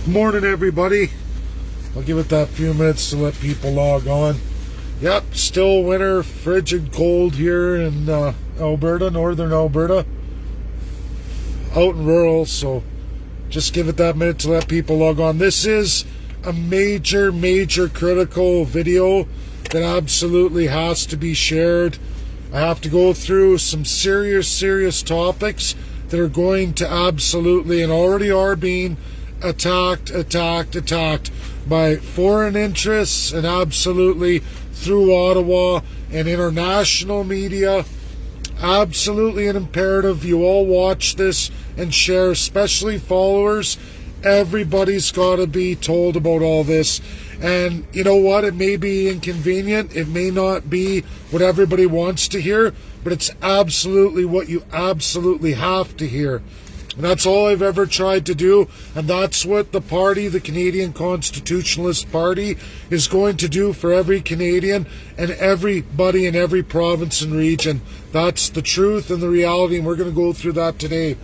Morning, everybody. I'll give it that few minutes to let people log on. Yep, still winter, frigid cold here in Alberta, northern Alberta. Out in rural, so just give it that minute to let people log on. This is a major critical video that absolutely has to be shared. I have to go through some serious topics that are going to absolutely, and already are being, attacked by foreign interests and absolutely through Ottawa and international media. Absolutely an imperative you all watch this and share, especially followers. Everybody's got to be told about all this. And you know what? It may be inconvenient. It may not be what everybody wants to hear, but it's absolutely what you absolutely have to hear. And that's all I've ever tried to do, and that's what the party, the Canadian Constitutionalist Party, is going to do for every Canadian and everybody in every province and region. That's the truth and the reality, and we're going to go through that today.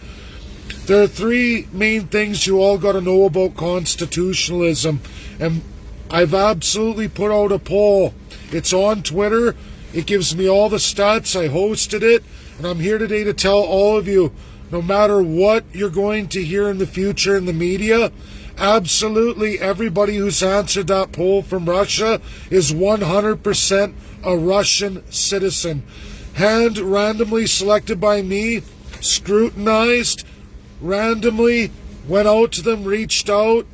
There are three main things you all got to know about constitutionalism, and I've absolutely put out a poll. It's on Twitter. It gives me all the stats. I hosted it, and I'm here today to tell all of you, no matter what you're going to hear in the future in the media, absolutely everybody who's answered that poll from Russia is 100% a Russian citizen. Hand randomly selected by me, scrutinized, randomly went out to them, reached out.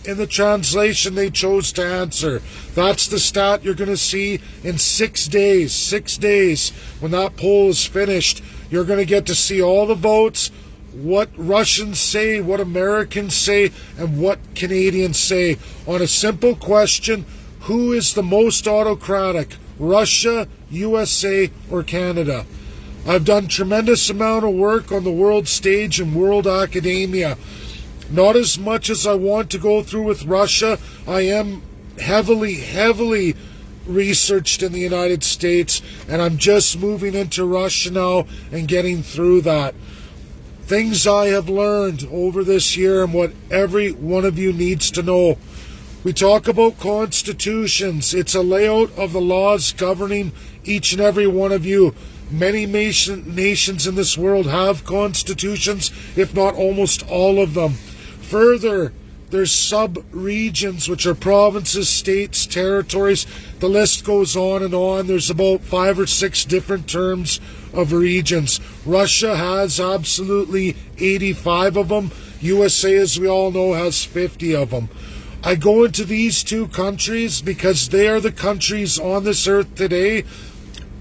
In the translation they chose to answer. That's the stat you're going to see in 6 days. 6 days when that poll is finished. You're going to get to see all the votes, what Russians say, what Americans say, and what Canadians say on a simple question: who is the most autocratic, Russia, USA, or Canada? I've done tremendous amount of work on the world stage and world academia. Not as much as I want to go through with Russia. I am heavily researched in the United States, and I'm just moving into Russia now and getting through that. Things I have learned over this year and what every one of you needs to know. We talk about constitutions. It's a layout of the laws governing each and every one of you. Many nations in this world have constitutions, if not almost all of them. Further, there's sub-regions, which are provinces, states, territories. The list goes on and on. There's about 5 or 6 different terms of regions. Russia has absolutely 85 of them. USA, as we all know, has 50 of them. I go into these two countries because they are the countries on this earth today,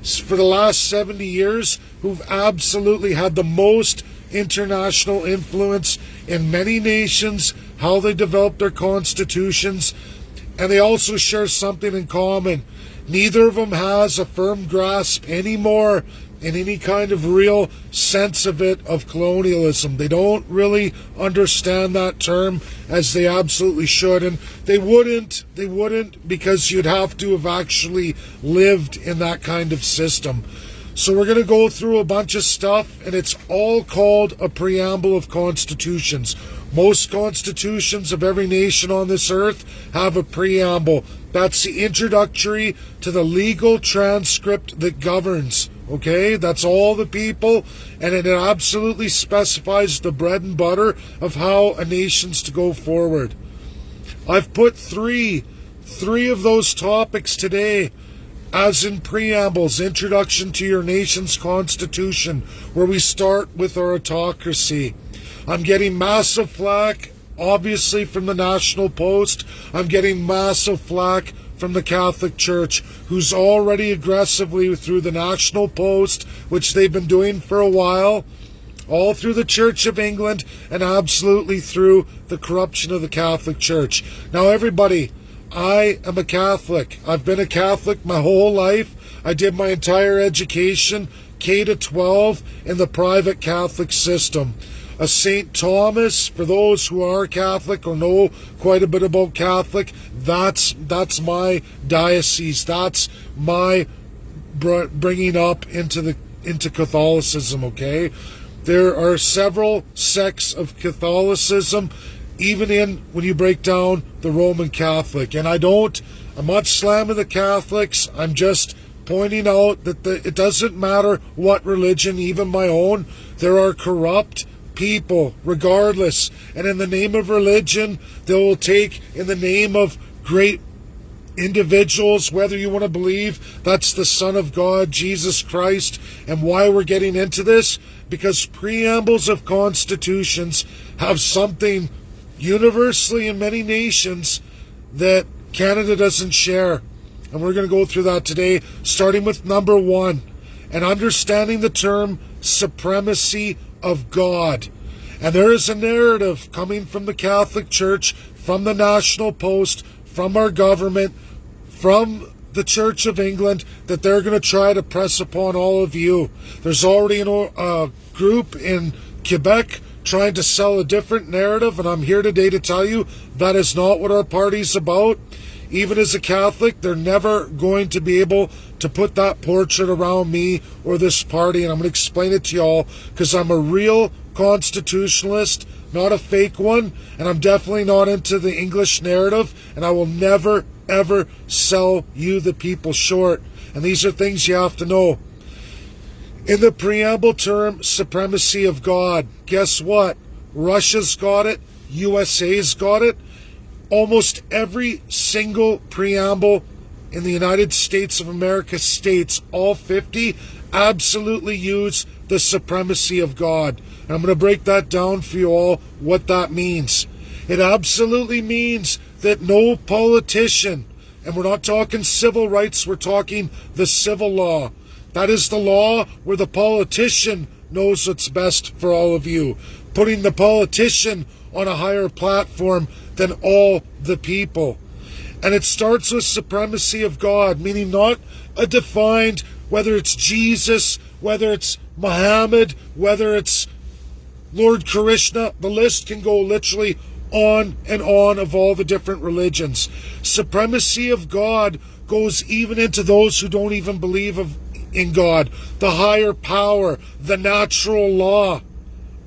for the last 70 years, who've absolutely had the most international influence in many nations, how they develop their constitutions, and they also share something in common. Neither of them has a firm grasp anymore in any kind of real sense of it, of colonialism. They don't really understand that term as they absolutely should, and they wouldn't because you'd have to have actually lived in that kind of system. So we're going to go through a bunch of stuff, and it's all called a preamble of constitutions. Most constitutions of every nation on this earth have a preamble. That's the introductory to the legal transcript that governs. Okay, that's all the people, and it absolutely specifies the bread and butter of how a nation's to go forward. I've put three of those topics today as in preambles: introduction to your nation's constitution, where we start with our autocracy. I'm getting massive flack, obviously, from the National Post. I'm getting massive flack from the Catholic Church, who's already aggressively, through the National Post, which they've been doing for a while, all through the Church of England, and absolutely through the corruption of the Catholic Church. Now, everybody, I am a Catholic. I've been a Catholic my whole life. I did my entire education, K to 12, in the private Catholic system. A St. Thomas, for those who are Catholic or know quite a bit about Catholic, that's my diocese. That's my bringing up into Catholicism, okay? There are several sects of Catholicism. even in when you break down the Roman Catholic. And I'm not slamming the Catholics. I'm just pointing out that it doesn't matter what religion, even my own, there are corrupt people regardless. And in the name of religion, they will take in the name of great individuals, whether you want to believe that's the Son of God, Jesus Christ. And why we're getting into this? Because preambles of constitutions have something universally in many nations that Canada doesn't share. And we're going to go through that today, starting with number 1, and understanding the term supremacy of God. And there is a narrative coming from the Catholic Church, from the National Post, from our government, from the Church of England, that they're going to try to press upon all of you. There's already a group in Quebec trying to sell a different narrative, and I'm here today to tell you that is not what our party's about. Even as a Catholic, they're never going to be able to put that portrait around me or this party, and I'm going to explain it to y'all because I'm a real constitutionalist, not a fake one, and I'm definitely not into the English narrative, and I will never, ever sell you the people short. And these are things you have to know. In the preamble term, supremacy of God, guess what? Russia's got it, USA's got it. Almost every single preamble in the United States of America states, all 50, absolutely use the supremacy of God. And I'm going to break that down for you all, what that means. It absolutely means that no politician, and we're not talking civil rights, we're talking the civil law. That is the law where the politician knows what's best for all of you, putting the politician on a higher platform than all the people. And it starts with supremacy of God, meaning not a defined, whether it's Jesus, whether it's Muhammad, whether it's Lord Krishna. The list can go literally on and on of all the different religions. Supremacy of God goes even into those who don't even believe in God, the higher power, the natural law.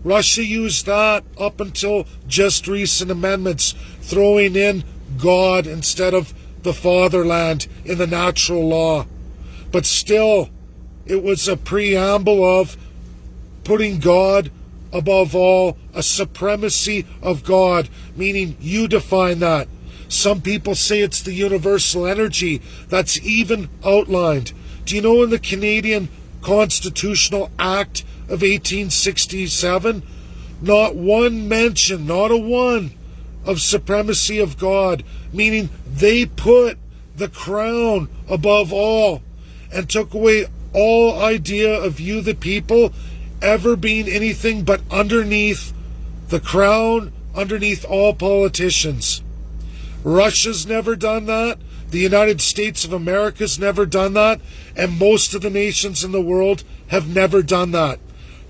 Russia used that up until just recent amendments, throwing in God instead of the fatherland in the natural law. But still, it was a preamble of putting God above all, a supremacy of God, meaning you define that. Some people say it's the universal energy that's even outlined. Do you know in the Canadian Constitutional Act of 1867, not one mention, not a one, of supremacy of God, meaning they put the crown above all and took away all idea of you, the people, ever being anything but underneath the crown, underneath all politicians. Russia's never done that. The United States of America's never done that. And most of the nations in the world have never done that.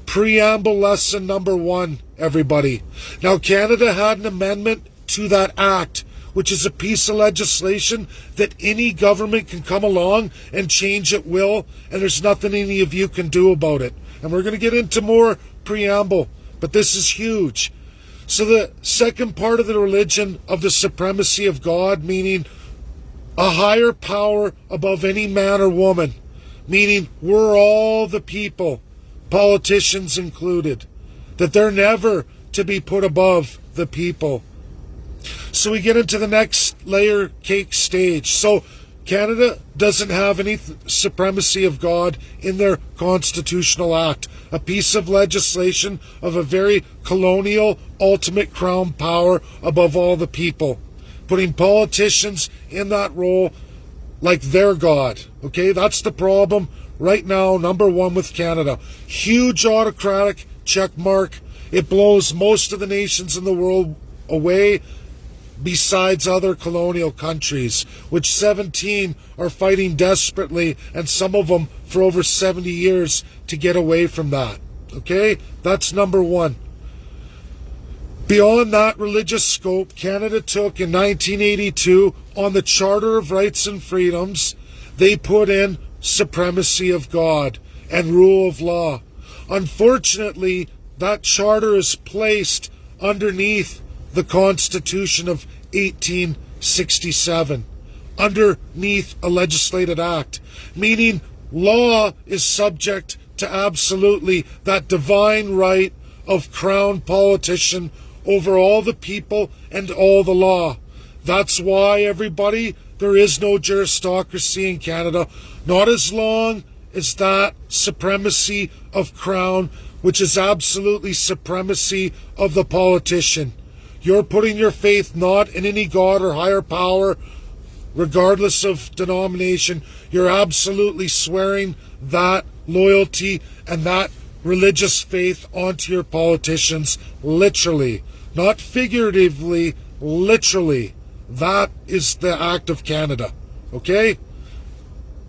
Preamble lesson number 1, everybody. Now, Canada had an amendment to that act, which is a piece of legislation that any government can come along and change at will, and there's nothing any of you can do about it. And we're going to get into more preamble, but this is huge. So the second part of the religion of the supremacy of God, meaning a higher power above any man or woman, meaning we're all the people, politicians included, that they're never to be put above the people. So we get into the next layer cake stage. So Canada doesn't have any supremacy of God in their Constitutional Act, a piece of legislation of a very colonial, ultimate crown power above all the people, putting politicians in that role like their God. Okay, that's the problem right now, number 1 with Canada. Huge autocratic check mark. It blows most of the nations in the world away, besides other colonial countries, which 17 are fighting desperately, and some of them for over 70 years to get away from that. Okay, that's number 1. Beyond that religious scope, Canada took in 1982 on the Charter of Rights and Freedoms, they put in supremacy of God and rule of law. Unfortunately, that charter is placed underneath the Constitution of 1867 underneath a legislated act, meaning law is subject to absolutely that divine right of crown politician over all the people and all the law. That's why, everybody, there is no juristocracy in Canada, not as long as that supremacy of crown, which is absolutely supremacy of the politician. You're putting your faith not in any God or higher power, regardless of denomination. You're absolutely swearing that loyalty and that religious faith onto your politicians, literally, not figuratively, literally. That is the act of Canada. Okay?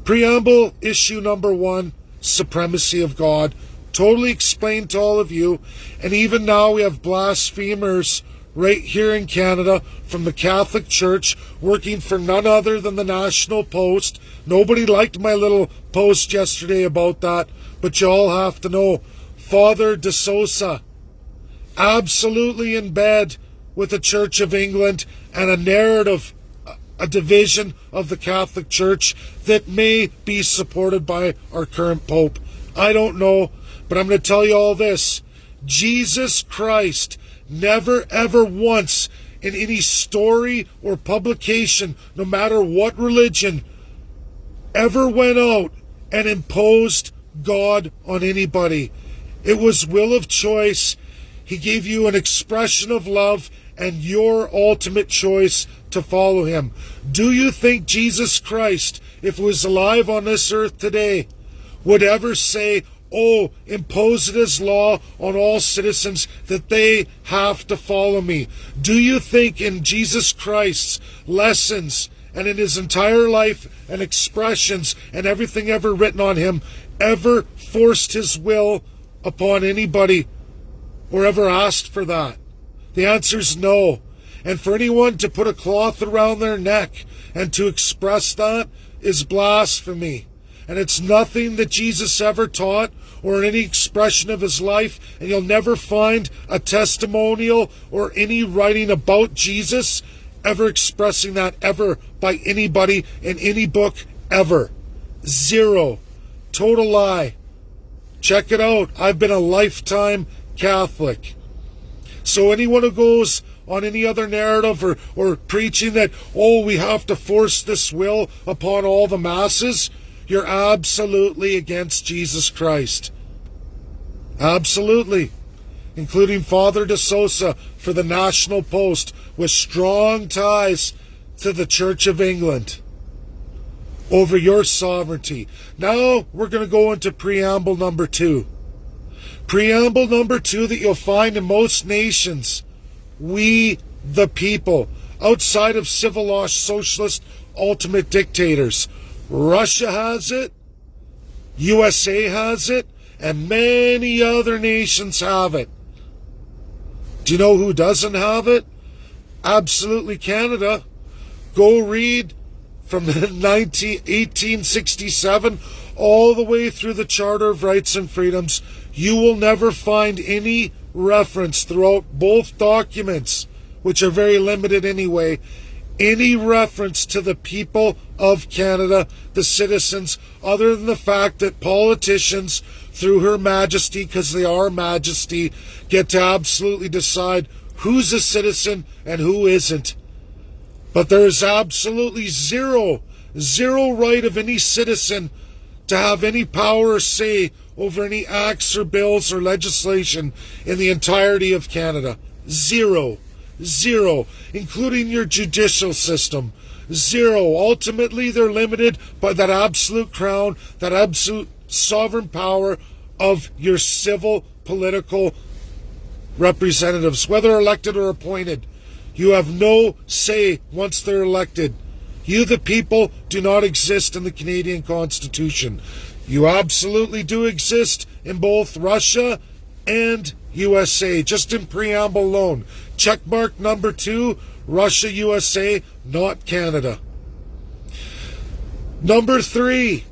Preamble issue number 1, supremacy of God. Totally explained to all of you. And even now we have blasphemers right here in Canada from the Catholic Church working for none other than the National Post. Nobody liked my little post yesterday about that, but you all have to know. Father De Sousa, absolutely in bed with the Church of England and a narrative, a division of the Catholic Church that may be supported by our current Pope. I don't know, but I'm going to tell you all this. Jesus Christ never ever once in any story or publication, no matter what religion, ever went out and imposed God on anybody. It was will of choice. He gave you an expression of love and your ultimate choice to follow him. Do you think Jesus Christ, if he was alive on this earth today, would ever say, oh, impose it as law on all citizens that they have to follow me? Do you think in Jesus Christ's lessons and in his entire life and expressions and everything ever written on him ever forced his will upon anybody or ever asked for that? The answer is no. And for anyone to put a cloth around their neck and to express that is blasphemy. And it's nothing that Jesus ever taught or any expression of his life. And you'll never find a testimonial or any writing about Jesus ever expressing that ever by anybody in any book ever. Zero. Total lie. Check it out. I've been a lifetime Catholic. So anyone who goes on any other narrative or preaching that, oh, we have to force this will upon all the masses, you're absolutely against Jesus Christ. Absolutely. Including Father De Sousa for the National Post with strong ties to the Church of England over your sovereignty. Now we're going to go into preamble number 2. Preamble number 2 that you'll find in most nations. We, the people, outside of civilized socialist ultimate dictators. Russia has it, USA has it, and many other nations have it. Do you know who doesn't have it? Absolutely Canada. Go read from 1867 all the way through the Charter of Rights and Freedoms. You will never find any reference throughout both documents, which are very limited anyway, any reference to the people of Canada, the citizens, other than the fact that politicians, through Her Majesty, because they are Majesty, get to absolutely decide who's a citizen and who isn't. But there is absolutely zero right of any citizen to have any power or say over any acts or bills or legislation in the entirety of Canada. Zero, including your judicial system. Zero. Ultimately, they're limited by that absolute crown, that absolute sovereign power of your civil political representatives, whether elected or appointed. You have no say once they're elected. You, the people, do not exist in the Canadian Constitution. You absolutely do exist in both Russia and USA, just in preamble alone. Checkmark number 2, Russia, USA, not Canada. Number 3,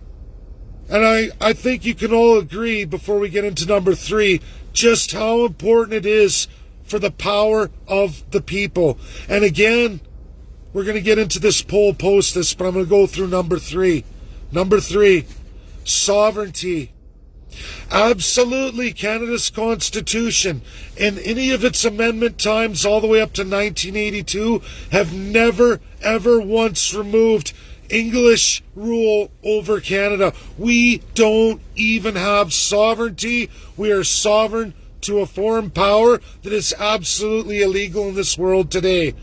and I think you can all agree before we get into number 3, just how important it is for the power of the people. And again, we're going to get into this poll post this, but I'm going to go through number 3. Number 3, sovereignty. Absolutely, Canada's Constitution and any of its amendment times all the way up to 1982 have never, ever once removed English rule over Canada. We don't even have sovereignty. We are sovereign to a foreign power that is absolutely illegal in this world today.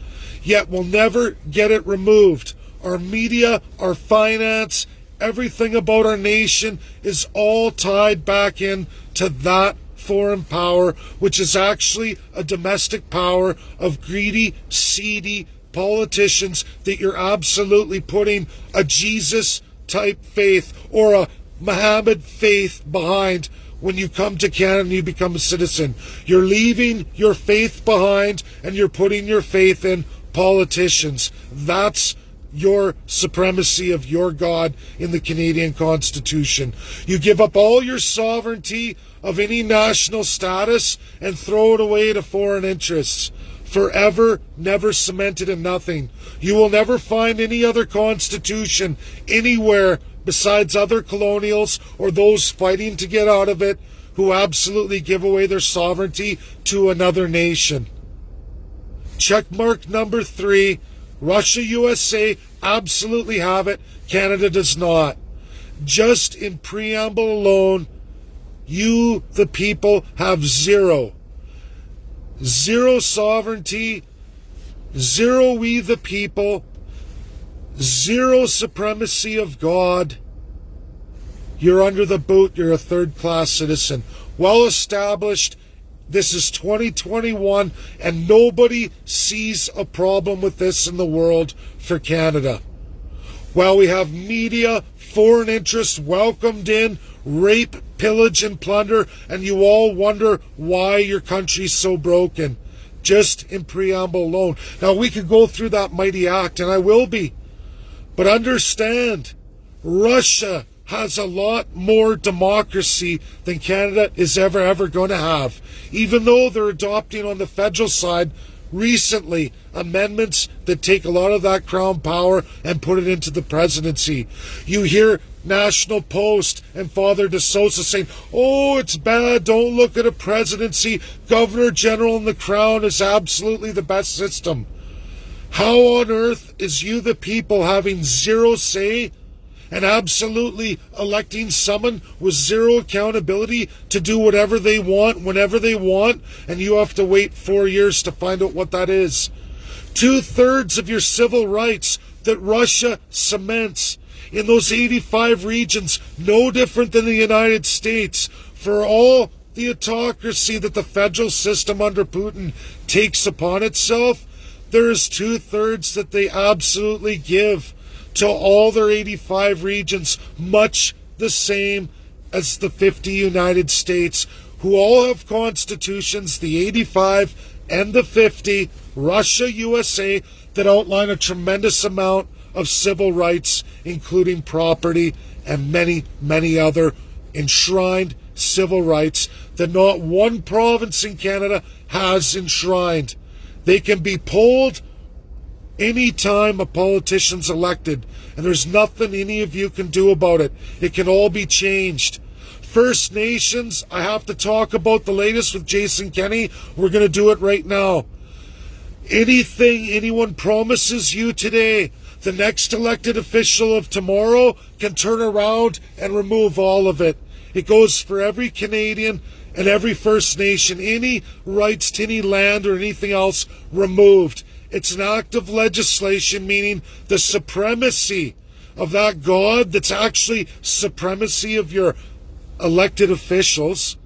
Yet we'll never get it removed. Our media, our finance, everything about our nation is all tied back in to that foreign power, which is actually a domestic power of greedy, seedy politicians that you're absolutely putting a Jesus-type faith or a Muhammad faith behind when you come to Canada and you become a citizen. You're leaving your faith behind and you're putting your faith in politicians. That's your supremacy of your God in the Canadian Constitution. You give up all your sovereignty of any national status and throw it away to foreign interests. Forever, never cemented in nothing. You will never find any other constitution anywhere besides other colonials or those fighting to get out of it who absolutely give away their sovereignty to another nation. Checkmark number 3, Russia, USA absolutely have it. Canada does not. Just in preamble alone, you, the people, have zero. Zero sovereignty, zero we the people, zero supremacy of God. You're under the boot. You're a third-class citizen. Well established. This is 2021, and nobody sees a problem with this in the world for Canada. While we have media, foreign interests welcomed in, rape, pillage, and plunder, and you all wonder why your country's so broken. Just in preamble alone. Now, we could go through that mighty act, and I will be. But understand, Russia has a lot more democracy than Canada is ever going to have. Even though they're adopting on the federal side recently amendments that take a lot of that crown power and put it into the presidency. You hear National Post and Father De Sosa saying, oh, it's bad, don't look at a presidency. Governor General and the Crown is absolutely the best system. How on earth is you, the people, having zero say and absolutely electing someone with zero accountability to do whatever they want, whenever they want, and you have to wait 4 years to find out what that is? 2/3 of your civil rights that Russia cements in those 85 regions, no different than the United States, for all the autocracy that the federal system under Putin takes upon itself, there is 2/3 that they absolutely give to all their 85 regions, much the same as the 50 United States, who all have constitutions, the 85 and the 50, Russia, USA, that outline a tremendous amount of civil rights, including property and many, many other enshrined civil rights that not one province in Canada has enshrined. They can be pulled anytime a politician's elected, and there's nothing any of you can do about it. It can all be changed. First Nations, I have to talk about the latest with Jason Kenney. We're going to do it right now. Anything anyone promises you today, the next elected official of tomorrow can turn around and remove all of it. It goes for every Canadian and every First Nation. Any rights to any land or anything else removed. It's an act of legislation, meaning the supremacy of that God that's actually supremacy of your elected officials,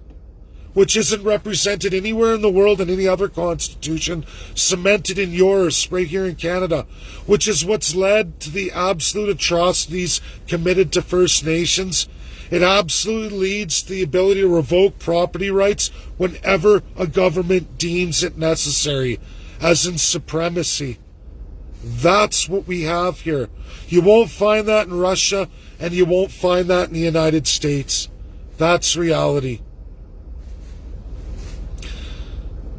which isn't represented anywhere in the world in any other constitution, cemented in yours right here in Canada, which is what's led to the absolute atrocities committed to First Nations. It absolutely leads to the ability to revoke property rights whenever a government deems it necessary, as in supremacy. That's what we have here. You won't find that in Russia, and you won't find that in the United States. That's reality.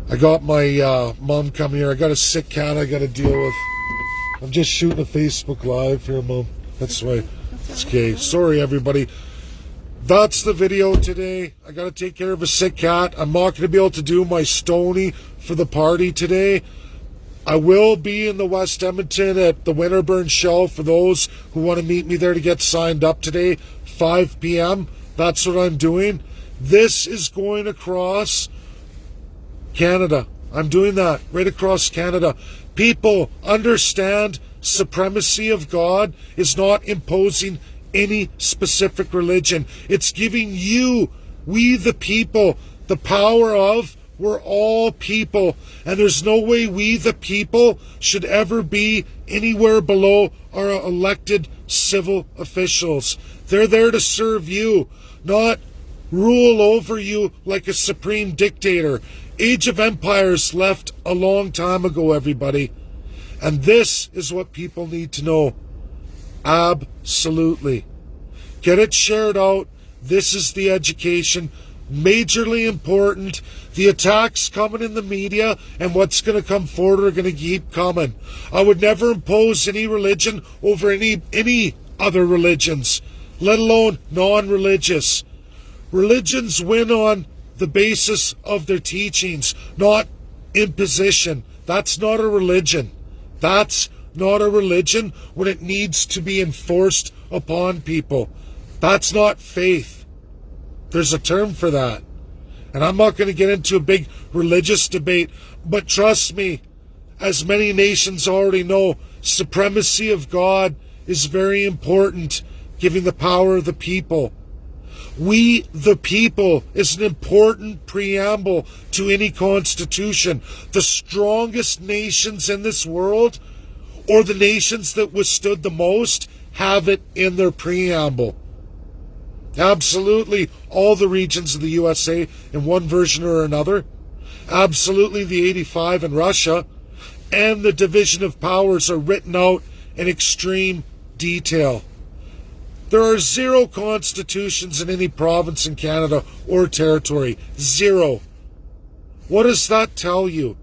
I got my mom coming here. I got a sick cat I got to deal with. I'm just shooting a Facebook Live here, Mom. That's why. It's okay. Sorry, everybody. That's the video today. I got to take care of a sick cat. I'm not going to be able to do my Stony for the party today. I will be in the West Edmonton at the Winterburn show for those who want to meet me there to get signed up today, 5 p.m. That's what I'm doing. This is going across Canada. I'm doing that right across Canada. People understand supremacy of God is not imposing any specific religion. It's giving you, we the people, the power of, we're all people. And there's no way we the people should ever be anywhere below our elected civil officials. They're there to serve you, not rule over you like a supreme dictator. Age of Empires left a long time ago, everybody. And this is what people need to know. Absolutely. Get it shared out. This is the education. Majorly important. The attacks coming in the media and what's going to come forward are going to keep coming. I would never impose any religion over any other religions, let alone non-religious. Religions win on the basis of their teachings, not imposition. That's not a religion. That's not a religion when it needs to be enforced upon people. That's not faith. There's a term for that. And I'm not going to get into a big religious debate, but trust me, as many nations already know, supremacy of God is very important, giving the power of the people. We the people is an important preamble to any constitution. The strongest nations in this world, or the nations that withstood the most, have it in their preamble. Absolutely all the regions of the USA in one version or another. Absolutely the 85 in Russia. And the division of powers are written out in extreme detail. There are 0 constitutions in any province in Canada or territory. 0. What does that tell you?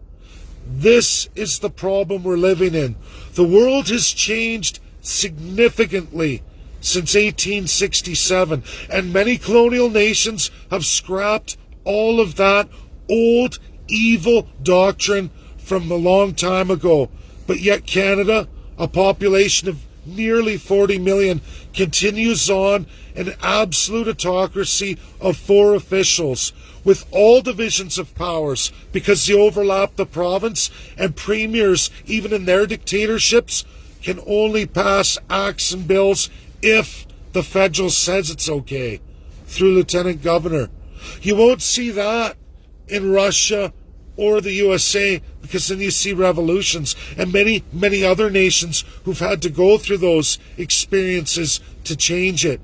This is the problem we're living in. The world has changed significantly since 1867, and many colonial nations have scrapped all of that old evil doctrine from a long time ago. But yet Canada, a population of nearly 40 million, continues on an absolute autocracy of 4 officials with all divisions of powers because they overlap the province, and premiers, even in their dictatorships, can only pass acts and bills if the federal says it's okay through lieutenant governor. You won't see that in Russia or the USA, because then you see revolutions and many other nations who've had to go through those experiences to change it.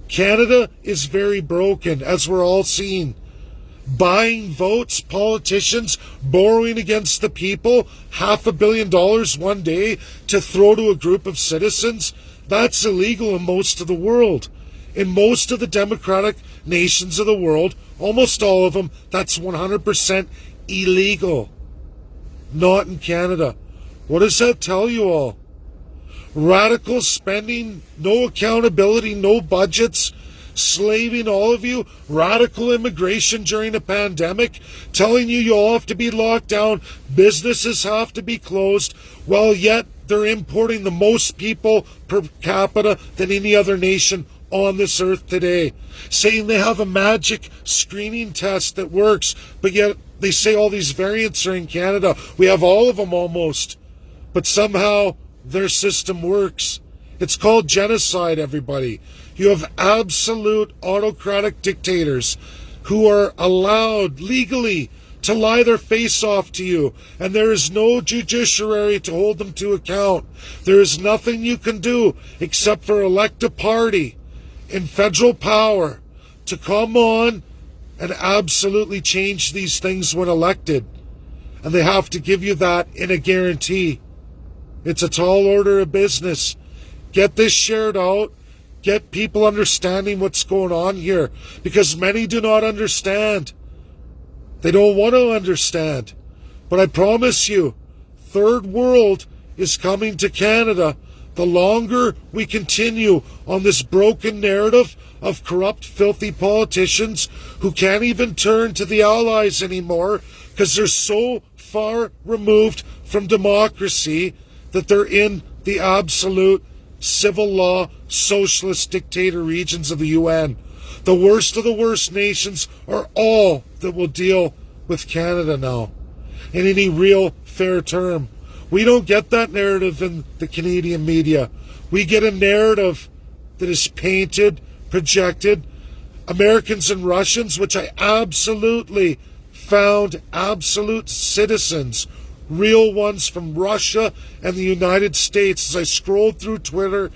Canada is very broken, as we're all seeing. Buying votes, politicians borrowing against the people, $500 million one day to throw to a group of citizens, that's illegal in most of the world. In most of the democratic nations of the world, almost all of them, that's 100% illegal. Not in Canada. What does that tell you all? Radical spending, no accountability, no budgets, slaving all of you, radical immigration during a pandemic, telling you all have to be locked down, businesses have to be closed, while yet they're importing the most people per capita than any other nation on this earth today, saying they have a magic screening test that works, but yet they say all these variants are in Canada. We have all of them almost, but somehow their system works. It's called genocide, everybody. You have absolute autocratic dictators who are allowed legally to lie their face off to you, and there is no judiciary to hold them to account. There is nothing you can do except for elect a party in federal power to come on and absolutely change these things when elected. And they have to give you that in a guarantee. It's a tall order of business. Get this shared out. Get people understanding what's going on here, because many do not understand. They don't want to understand. But I promise you, third world is coming to Canada. The longer we continue on this broken narrative of corrupt, filthy politicians who can't even turn to the Allies anymore because they're so far removed from democracy that they're in the absolute civil law, socialist dictator regions of the UN. The worst of the worst nations are all that will deal with Canada now in any real fair term. We don't get that narrative in the Canadian media. We get a narrative that is painted, projected. Americans and Russians, which I absolutely found absolute citizens, real ones from Russia and the United States. As I scrolled through Twitter,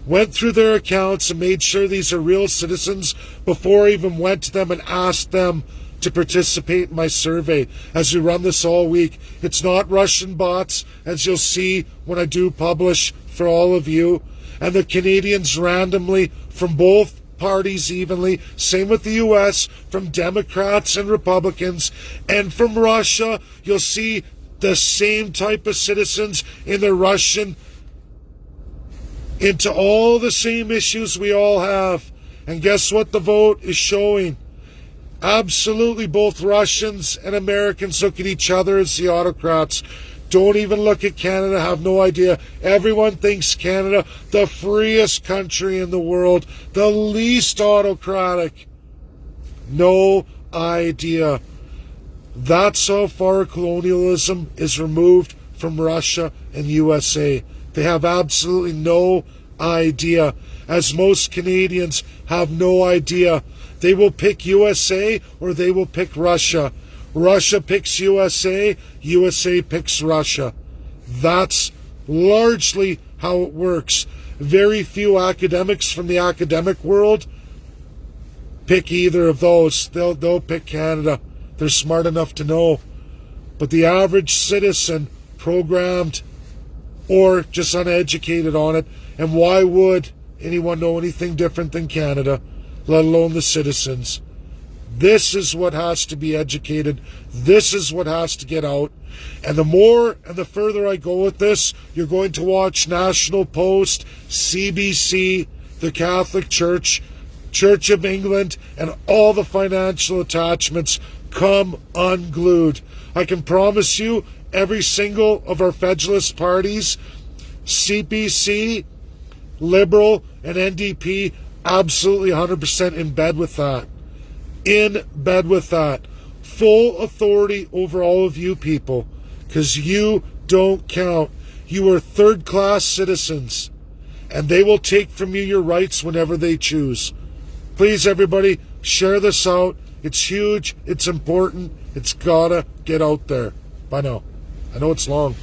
went through their accounts and made sure these are real citizens before I even went to them and asked them to participate in my survey as we run this all week. It's not Russian bots, as you'll see when I do publish for all of you. And the Canadians randomly from both parties evenly, same with the US, from Democrats and Republicans, and from Russia, you'll see the same type of citizens in the Russian into all the same issues we all have. And guess what the vote is showing? Absolutely, both Russians and Americans look at each other as the autocrats. Don't even look at Canada, have no idea. Everyone thinks Canada, the freest country in the world, the least autocratic. No idea. That's how far colonialism is removed from Russia and USA. They have absolutely no idea, as most Canadians have no idea. They will pick USA or they will pick Russia. Russia picks USA, USA picks Russia. That's largely how it works. Very few academics from the academic world pick either of those. They'll pick Canada. They're smart enough to know. But the average citizen, programmed or just uneducated on it, and why would anyone know anything different than Canada, let alone the citizens? This is what has to be educated. This is what has to get out. And the more and the further I go with this, you're going to watch National Post, CBC, the Catholic Church, Church of England, and all the financial attachments come unglued. I can promise you, every single of our Federalist parties, CPC, Liberal, and NDP, absolutely 100% in bed with that. In bed with that. Full authority over all of you people, because you don't count. You are third-class citizens, and they will take from you your rights whenever they choose. Please, everybody, share this out. It's huge. It's important. It's gotta get out there. Bye now. I know it's long.